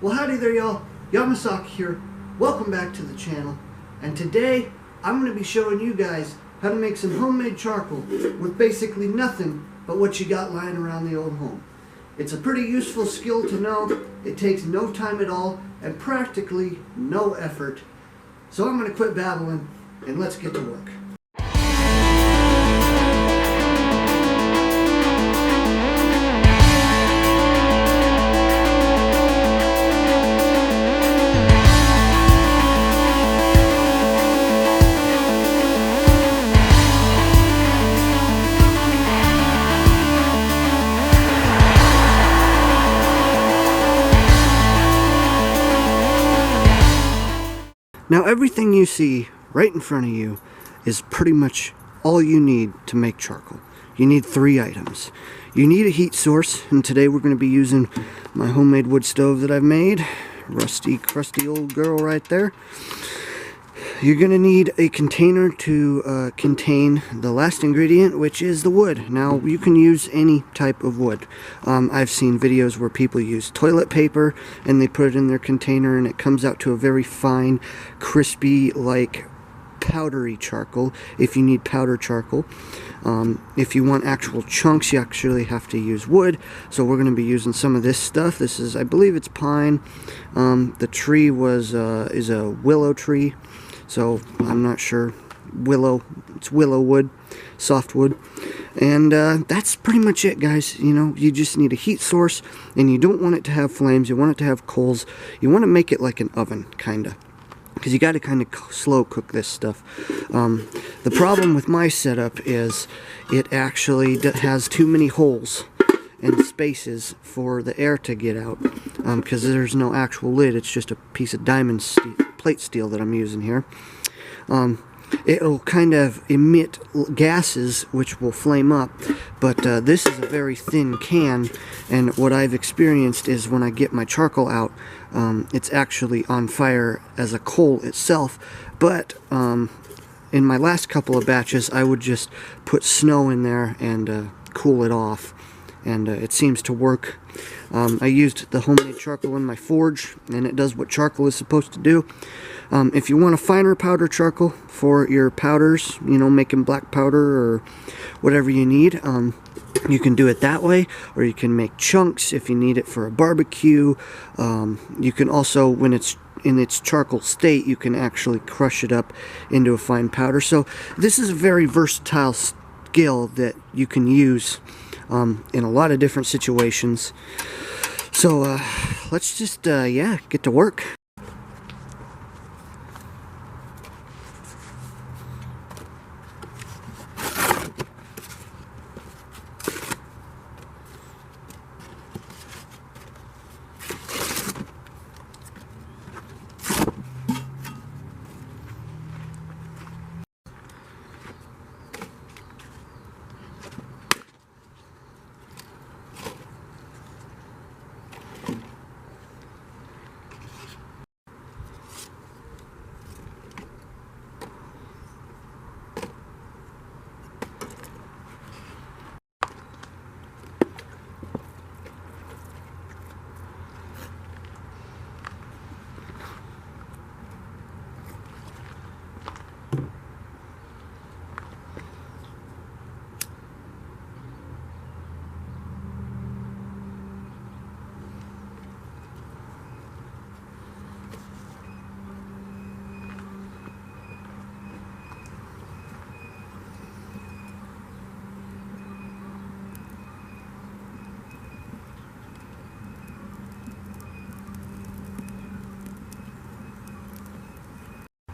Well, howdy there, y'all. YAMAHSAKI here. Welcome back to the channel. And today, I'm going to be showing you guys how to make some homemade charcoal with basically nothing but what you got lying around the old home. It's a pretty useful skill to know. It takes no time at all and practically no effort. So I'm going to quit babbling and let's get to work. Now everything you see right in front of you is pretty much all you need to make charcoal. You need 3 items. You need a heat source, and today we're going to be using my homemade wood stove that I've made. Rusty, crusty old girl right there. You're going to need a container to contain the last ingredient, which is the wood. Now, you can use any type of wood. I've seen videos where people use toilet paper and they put it in their container and it comes out to a very fine, crispy, like powdery charcoal, if you need powder charcoal. If you want actual chunks, you actually have to use wood. So we're going to be using some of this stuff. This is, I believe it's pine. The tree is a willow tree. So I'm not sure. It's willow wood, softwood. And that's pretty much it, guys. You know, you just need a heat source, and you don't want it to have flames. You want it to have coals. You want to make it like an oven, kind of. Because you got to kind of slow cook this stuff. The problem with my setup is it actually has too many holes and spaces for the air to get out, because there's no actual lid. It's just a piece of diamond plate steel that I'm using here. It'll kind of emit gases which will flame up, but this is a very thin can, and what I've experienced is when I get my charcoal out, it's actually on fire as a coal itself. But in my last couple of batches, I would just put snow in there and cool it off, and it seems to work. I used the homemade charcoal in my forge, and it does what charcoal is supposed to do. If you want a finer powder charcoal for your powders, you know, making black powder or whatever you need, you can do it that way, or you can make chunks if you need it for a barbecue. You can also, when it's in its charcoal state, you can actually crush it up into a fine powder. So this is a very versatile skill that you can use in a lot of different situations. So let's just get to work.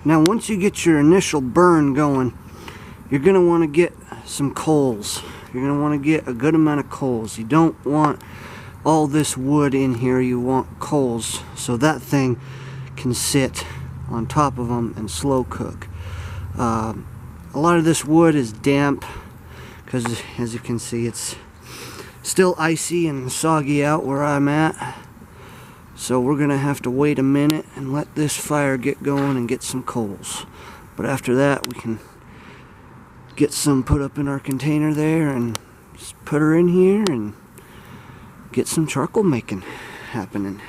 Now once you get your initial burn going, you're going to want to get some coals. You're going to want to get a good amount of coals. You don't want all this wood in here. You want coals so that thing can sit on top of them and slow cook. A lot of this wood is damp because, as you can see, it's still icy and soggy out where I'm at. So we're going to have to wait a minute and let this fire get going and get some coals. But after that, we can get some put up in our container there and just put her in here and get some charcoal making happening.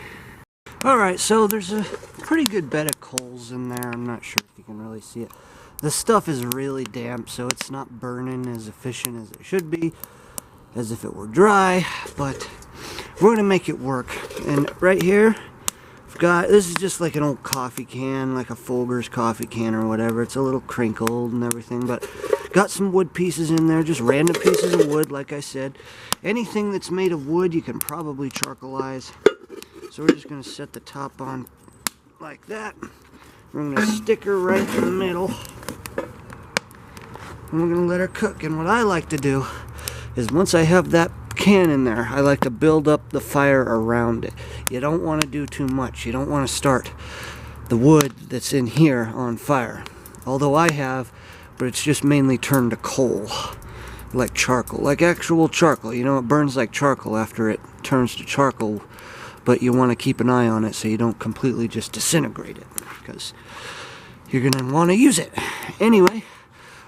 Alright, so there's a pretty good bed of coals in there. I'm not sure if you can really see it. The stuff is really damp, so it's not burning as efficient as it should be, as if it were dry, but we're going to make it work. And right here, I've got, this is just like an old coffee can, like a Folgers coffee can or whatever. It's a little crinkled and everything, but got some wood pieces in there, just random pieces of wood, like I said. Anything that's made of wood you can probably charcoalize. So we're just going to set the top on like that. We're going to stick her right in the middle. And we're going to let her cook. And what I like to do is once I have that can in there, I like to build up the fire around it. You don't want to do too much. You don't want to start the wood that's in here on fire. Although I have, but it's just mainly turned to coal. Like charcoal. Like actual charcoal. You know, it burns like charcoal after it turns to charcoal. But you want to keep an eye on it so you don't completely just disintegrate it, because you're going to want to use it. Anyway,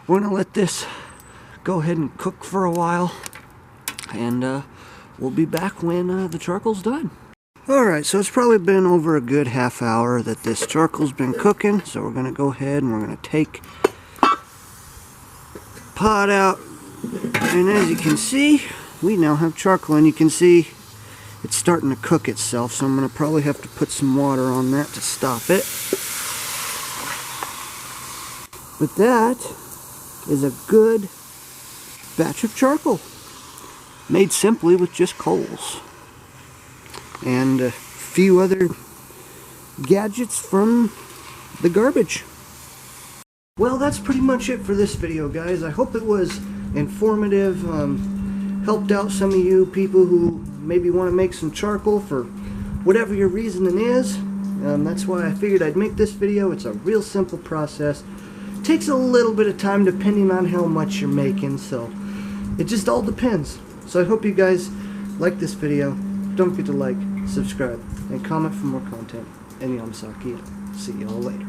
we're going to let this go ahead and cook for a while, and we'll be back when the charcoal's done. Alright, so it's probably been over a good half hour that this charcoal's been cooking, so we're going to go ahead and we're going to take the pot out, and as you can see, we now have charcoal, and you can see it's starting to cook itself, so I'm going to probably have to put some water on that to stop it. But that is a good batch of charcoal, made simply with just coals and a few other gadgets from the garbage. Well, that's pretty much it for this video, guys. I hope it was informative, helped out some of you people who maybe want to make some charcoal for whatever your reasoning is. That's why I figured I'd make this video. It's a real simple process. It takes a little bit of time depending on how much you're making, so it just all depends. So I hope you guys like this video. Don't forget to like, subscribe, and comment for more content. And YAMAHSAKI. See you all later.